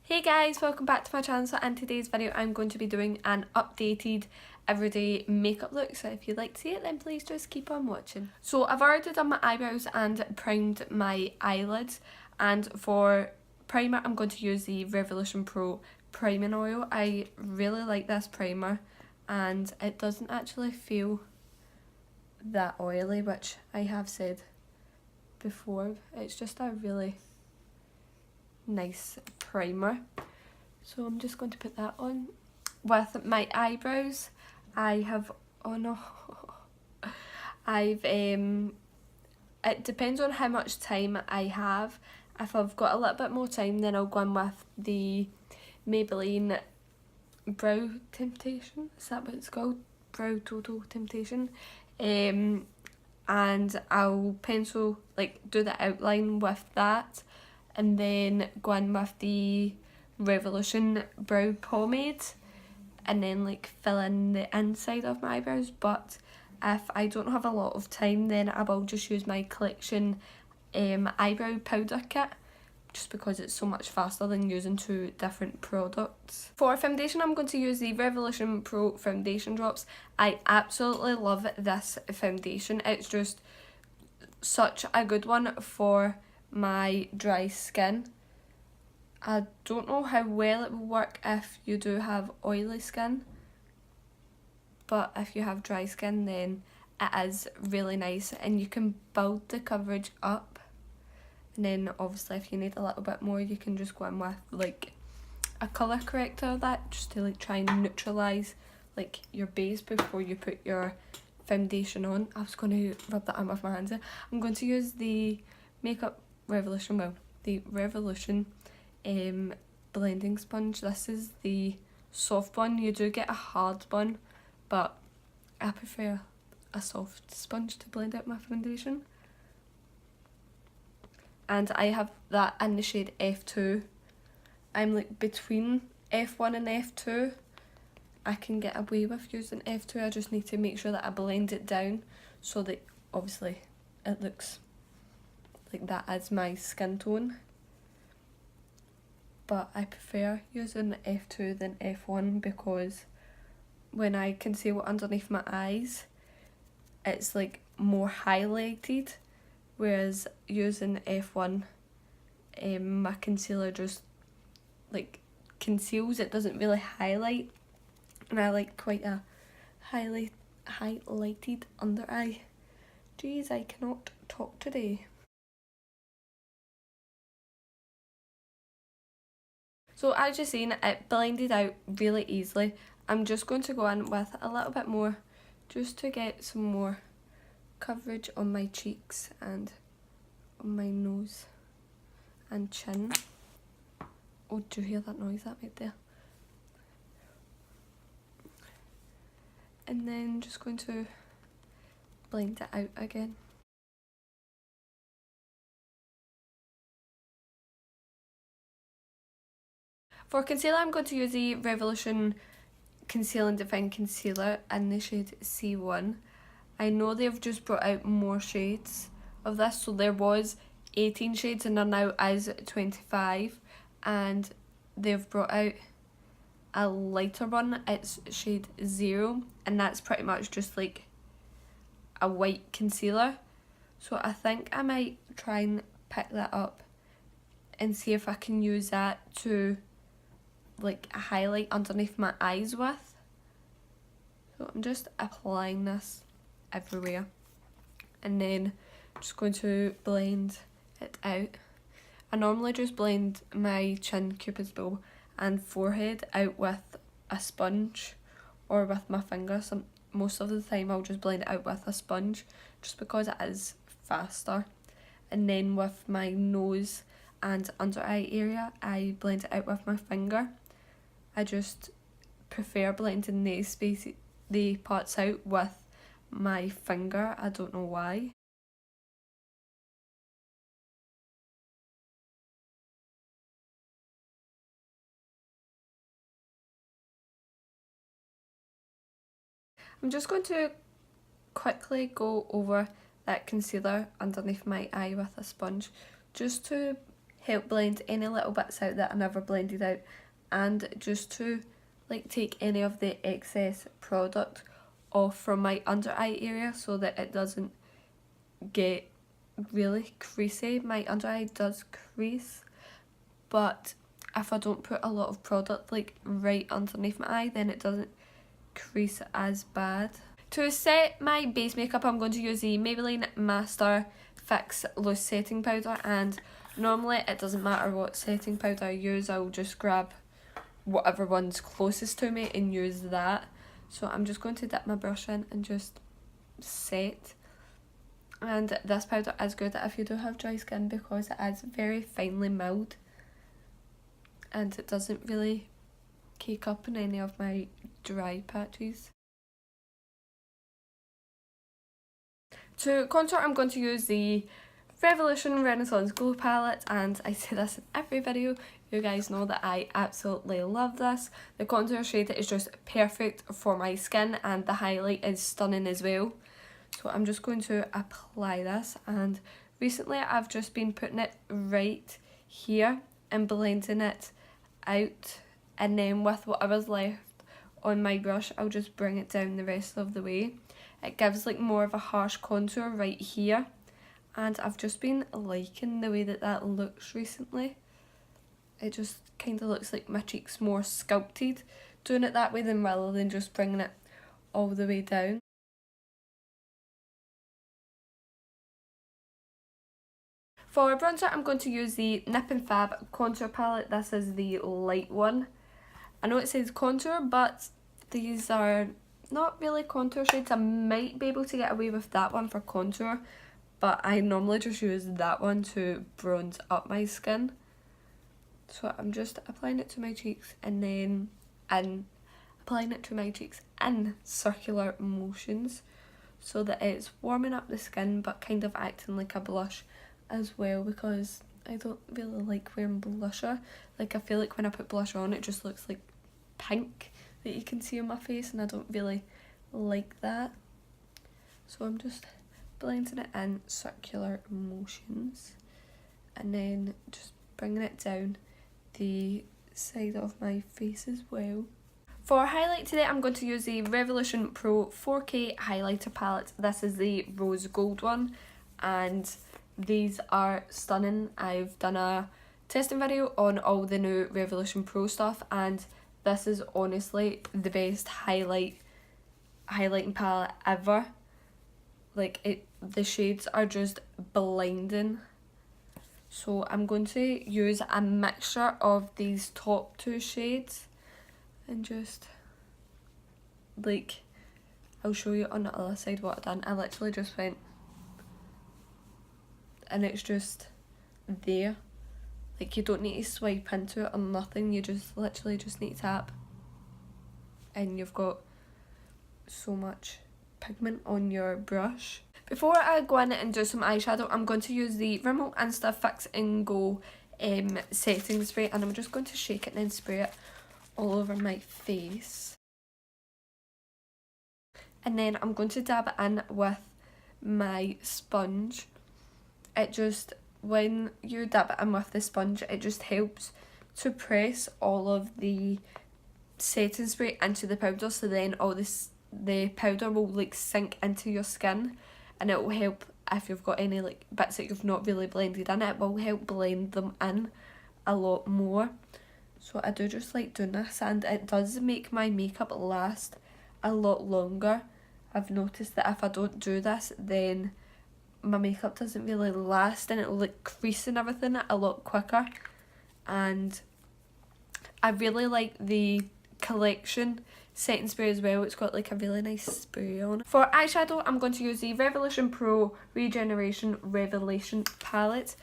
Hey guys, welcome back to my channel. So in today's video I'm going to be doing an updated everyday makeup look, so if you'd like to see it then please just keep on watching. So I've already done my eyebrows and primed my eyelids, and for primer I'm going to use the Revolution Pro priming oil. I really like this primer and it doesn't actually feel that oily, which I have said before. It's just a really nice primer, so I'm just going to put that on. With my eyebrows I have I've it depends on how much time I have. If I've got a little bit more time then I'll go in with the Maybelline Brow Temptation, is that what it's called? Brow Total Temptation. And I'll pencil, like do the outline with that, and then go in with the Revolution Brow Pomade and then like fill in the inside of my eyebrows. But if I don't have a lot of time then I will just use my Collection eyebrow powder kit, just because it's so much faster than using two different products. For foundation I'm going to use the Revolution Pro Foundation Drops. I absolutely love this foundation. It's just such a good one for my dry skin. I don't know how well it will work if you do have oily skin, but if you have dry skin then it is really nice and you can build the coverage up. And then obviously if you need a little bit more you can just go in with like a colour corrector of that, just to like try and neutralise like your base before you put your foundation on. I was going to rub that in with my hands. I'm going to use the Makeup Revolution, the Revolution blending sponge. This is the soft one. You do get a hard one, but I prefer a soft sponge to blend out my foundation. And I have that in the shade F2. I'm like between F1 and F2. I can get away with using F2, I just need to make sure that I blend it down so that obviously it looks like that is my skin tone. But I prefer using F2 than F1 because when I conceal underneath my eyes it's like more highlighted, whereas using F1 my concealer just like conceals, it doesn't really highlight, and I like quite a highlighted under eye. Jeez, I cannot talk today. So as you've seen, it blended out really easily. I'm just going to go in with a little bit more just to get some more coverage on my cheeks and on my nose and chin. Oh, do you hear that noise that made there? And then just going to blend it out again. For concealer I'm going to use the Revolution Conceal and Define Concealer in the shade C1. I know they've just brought out more shades of this, so there was 18 shades and there now is 25, and they've brought out a lighter one, it's shade 0, and that's pretty much just like a white concealer. So I think I might try and pick that up and see if I can use that to like highlight underneath my eyes with. So I'm just applying this everywhere and then just going to blend it out. I normally just blend my chin, cupid's bow and forehead out with a sponge or with my finger. Most of the time I'll just blend it out with a sponge just because it is faster. And then with my nose and under eye area I blend it out with my finger. I just prefer blending the parts out with my finger, I don't know why. I'm just going to quickly go over that concealer underneath my eye with a sponge just to help blend any little bits out that I never blended out, and just to like take any of the excess product off from my under eye area so that it doesn't get really creasy. My under eye does crease, but if I don't put a lot of product like right underneath my eye, then it doesn't crease as bad. To set my base makeup, I'm going to use the Maybelline Master Fix Loose Setting Powder, and normally it doesn't matter what setting powder I use, I'll just grab whatever one's closest to me and use that. So I'm just going to dip my brush in and just set. And this powder is good if you do have dry skin because it is very finely milled and it doesn't really cake up in any of my dry patches. To contour, I'm going to use the Revolution Renaissance Glow palette, and I say this in every video. You guys know that I absolutely love this. The contour shade is just perfect for my skin and the highlight is stunning as well. So I'm just going to apply this, and recently I've just been putting it right here and blending it out, and then with whatever's left on my brush I'll just bring it down the rest of the way. It gives like more of a harsh contour right here, and I've just been liking the way that that looks recently. It just kind of looks like my cheeks more sculpted doing it that way than rather than just bringing it all the way down. For bronzer, I'm going to use the Nip and Fab contour palette. This is the light one. I know it says contour, but these are not really contour shades. I might be able to get away with that one for contour, but I normally just use that one to bronze up my skin. So I'm just applying it to my cheeks and then applying it to my cheeks in circular motions so that it's warming up the skin but kind of acting like a blush as well, because I don't really like wearing blusher. Like, I feel like when I put blush on it just looks like pink that you can see on my face, and I don't really like that. So I'm just blending it in circular motions and then just bringing it down the side of my face as well. For highlight today, I'm going to use the Revolution Pro 4K highlighter palette. This is the rose gold one, and these are stunning. I've done a testing video on all the new Revolution Pro stuff, and this is honestly the best highlighting palette ever. Like, the shades are just blinding. So I'm going to use a mixture of these top two shades and just, like, I'll show you on the other side what I've done. I literally just went, and it's just there. Like, you don't need to swipe into it or nothing, you just literally just need to tap and you've got so much pigment on your brush. Before I go in and do some eyeshadow, I'm going to use the Rimmel Insta Fix and Go setting spray, and I'm just going to shake it and then spray it all over my face. And then I'm going to dab it in with my sponge. It just, when you dab it in with the sponge, it just helps to press all of the setting spray into the powder, so then all the powder will like sink into your skin, and it will help if you've got any like bits that you've not really blended in. It will help blend them in a lot more. So I do just like doing this, and it does make my makeup last a lot longer. I've noticed that if I don't do this, then my makeup doesn't really last and it'll like crease and everything a lot quicker. And I really like the collection setting spray as well. It's got like a really nice spray on it. For eyeshadow, I'm going to use the Revolution Pro Regeneration Revelation palette,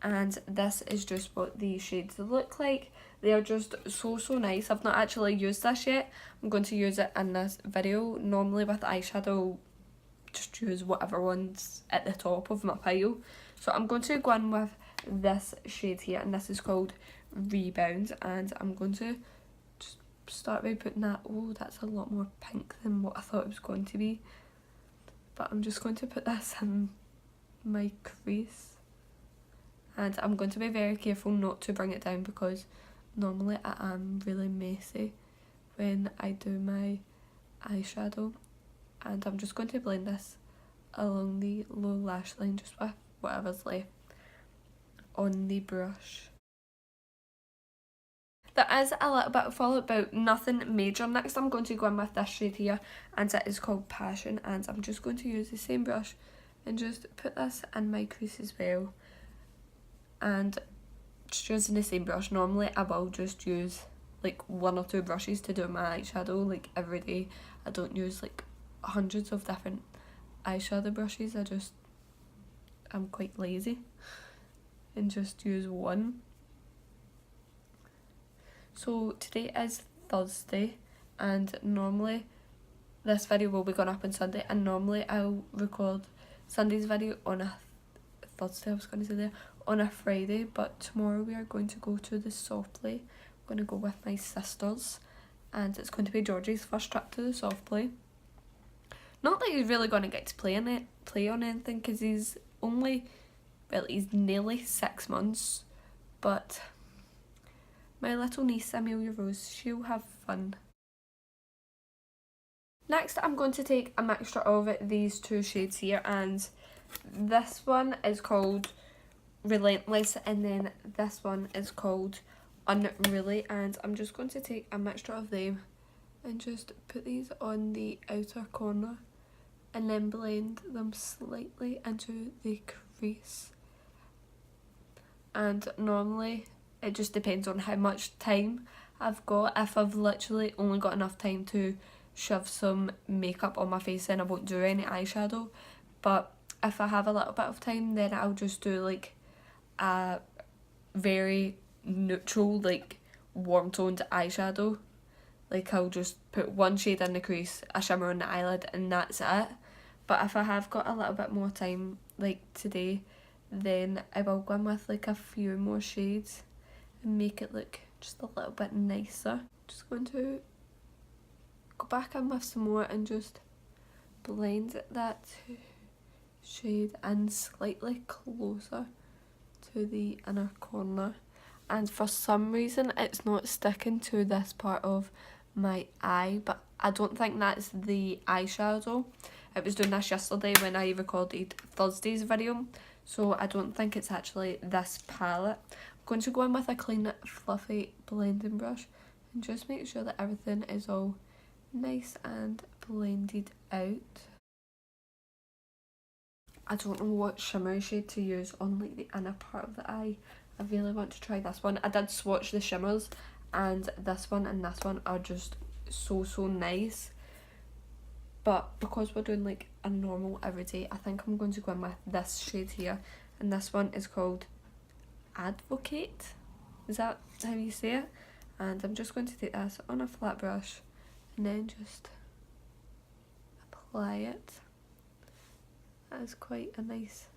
and this is just what these shades look like. They are just so nice. I've not actually used this yet. I'm going to use it in this video. Normally with eyeshadow, just use whatever one's at the top of my pile. So I'm going to go in with this shade here, and this is called Rebound, and I'm going to just start by putting that. Oh, that's a lot more pink than what I thought it was going to be. But I'm just going to put this in my crease and I'm going to be very careful not to bring it down because normally I am really messy when I do my eyeshadow, and I'm just going to blend this along the low lash line just with whatever's left on the brush. There is a little bit of fallout, but nothing major. Next I'm going to go in with this shade here, and it is called Passion, and I'm just going to use the same brush and just put this in my crease as well. And just using the same brush, normally I will just use like 1 or 2 brushes to do my eyeshadow like every day. I don't use like hundreds of different eyeshadow brushes. I'm quite lazy and just use one. So today is Thursday, and normally this video will be going up on Sunday, and normally I'll record Sunday's video on a Thursday, I was going to say there, on a Friday, but tomorrow we are going to go to the soft play. I'm going to go with my sisters, and it's going to be Georgie's first trip to the soft play. Not that he's really going to get to play on anything, because he's nearly 6 months, but my little niece Amelia Rose, she'll have fun. Next I'm going to take a mixture of these 2 shades here, and this one is called Relentless, and then this one is called Unruly, and I'm just going to take a mixture of them and just put these on the outer corner and then blend them slightly into the crease. And normally it just depends on how much time I've got. If I've literally only got enough time to shove some makeup on my face, then I won't do any eyeshadow. But if I have a little bit of time, then I'll just do like a very neutral, like warm toned eyeshadow. Like I'll just put 1 shade in the crease, a shimmer on the eyelid, and that's it. But if I have got a little bit more time, like today, then I will go in with like a few more shades and make it look just a little bit nicer. Just going to go back in with some more and just blend that shade in slightly closer to the inner corner. And for some reason it's not sticking to this part of my eye, but I don't think that's the eyeshadow. It was doing this yesterday when I recorded Thursday's video, so I don't think it's actually this palette. I'm going to go in with a clean fluffy blending brush and just make sure that everything is all nice and blended out. I don't know what shimmer shade to use on like the inner part of the eye. I really want to try this one. I did swatch the shimmers, and this one and this one are just so nice. But because we're doing like a normal everyday, I think I'm going to go in with this shade here, and this one is called Advocate. Is that how you say it? And I'm just going to take this on a flat brush and then just apply it. That is quite a nice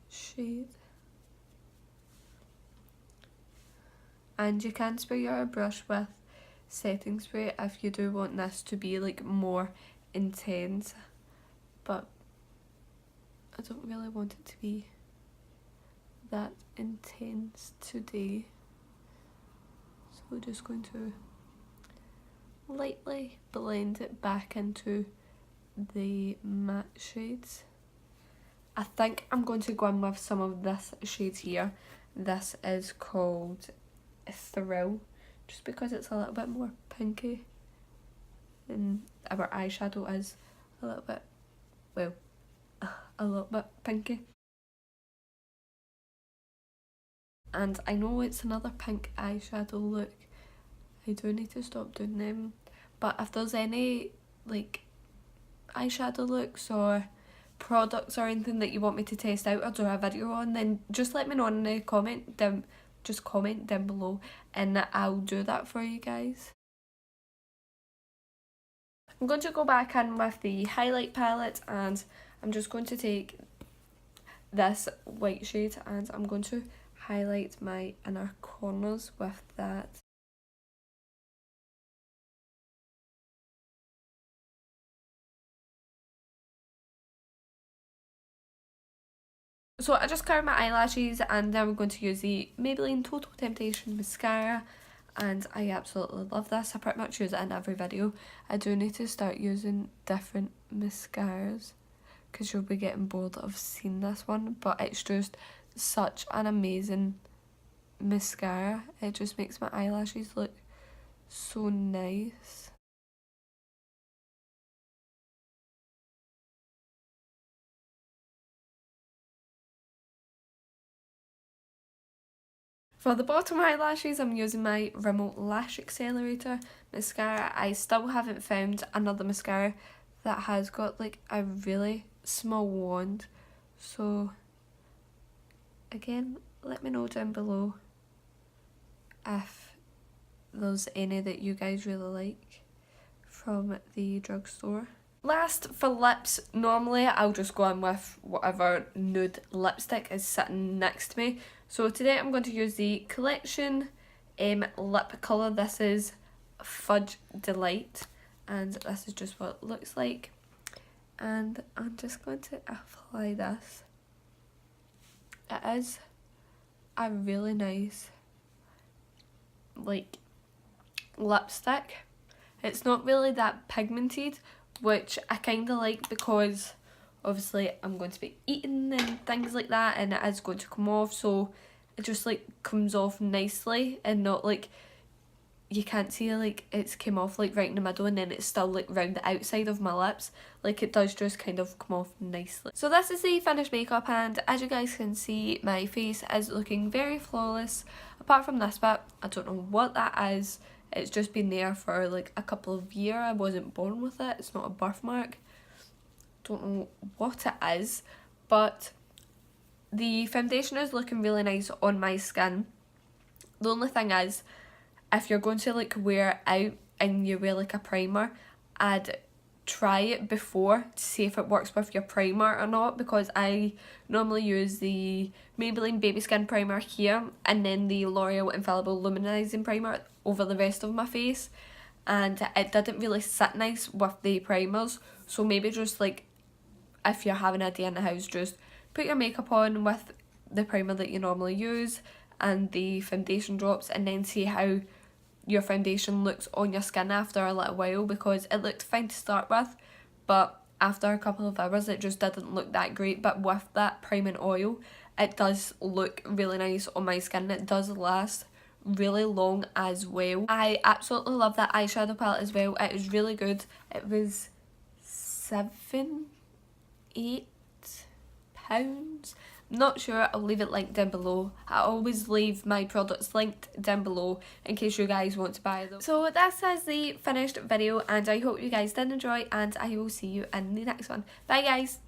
shade. And you can spray your brush with setting spray if you do want this to be like more intense, but I don't really want it to be that intense today, so we're just going to lightly blend it back into the matte shades. I think I'm going to go in with some of this shade here. This is called Thrill, just because it's a little bit more pinky and our eyeshadow is a little bit, well, a little bit pinky. And I know it's another pink eyeshadow look. I do need to stop doing them. But if there's any like eyeshadow looks or products or anything that you want me to test out or do a video on, then just let me know in the comment down below and I'll do that for you guys. I'm going to go back in with the highlight palette, and I'm just going to take this white shade and I'm going to highlight my inner corners with that. So I just covered my eyelashes and now I'm going to use the Maybelline Total Temptation Mascara, and I absolutely love this. I pretty much use it in every video. I do need to start using different mascaras because you'll be getting bored of seeing this one, but it's just such an amazing mascara. It just makes my eyelashes look so nice. For the bottom eyelashes, I'm using my Rimmel Lash Accelerator mascara. I still haven't found another mascara that has got like a really small wand. So again, let me know down below if there's any that you guys really like from the drugstore. Last, for lips, normally I'll just go in with whatever nude lipstick is sitting next to me. So today I'm going to use the Collection lip colour. This is Fudge Delight, and this is just what it looks like. And I'm just going to apply this. It is a really nice like lipstick. It's not really that pigmented, which I kind of like because obviously I'm going to be eating and things like that, and it is going to come off, so it just like comes off nicely and not like you can't see like it's came off like right in the middle and then it's still like round the outside of my lips. Like it does just kind of come off nicely. So this is the finished makeup, and as you guys can see, my face is looking very flawless apart from this bit. I don't know what that is. It's just been there for like a couple of years. I wasn't born with it. It's not a birthmark. Don't know what it is, but the foundation is looking really nice on my skin. The only thing is, if you're going to like wear it out and you wear like a primer, I'd try it before to see if it works with your primer or not, because I normally use the Maybelline Baby Skin Primer here and then the L'Oreal Infallible Luminizing Primer over the rest of my face, and it didn't really sit nice with the primers. So maybe just like if you're having a day in the house, just put your makeup on with the primer that you normally use and the foundation drops, and then see how your foundation looks on your skin after a little while, because it looked fine to start with, but after a couple of hours it just didn't look that great. But with that priming oil, it does look really nice on my skin. It does last really long as well. I absolutely love that eyeshadow palette as well. It is really good. It was £7-8. Not sure. I'll leave it linked down below. I always leave my products linked down below in case you guys want to buy them. So this is the finished video, and I hope you guys did enjoy, and I will see you in the next one. Bye guys.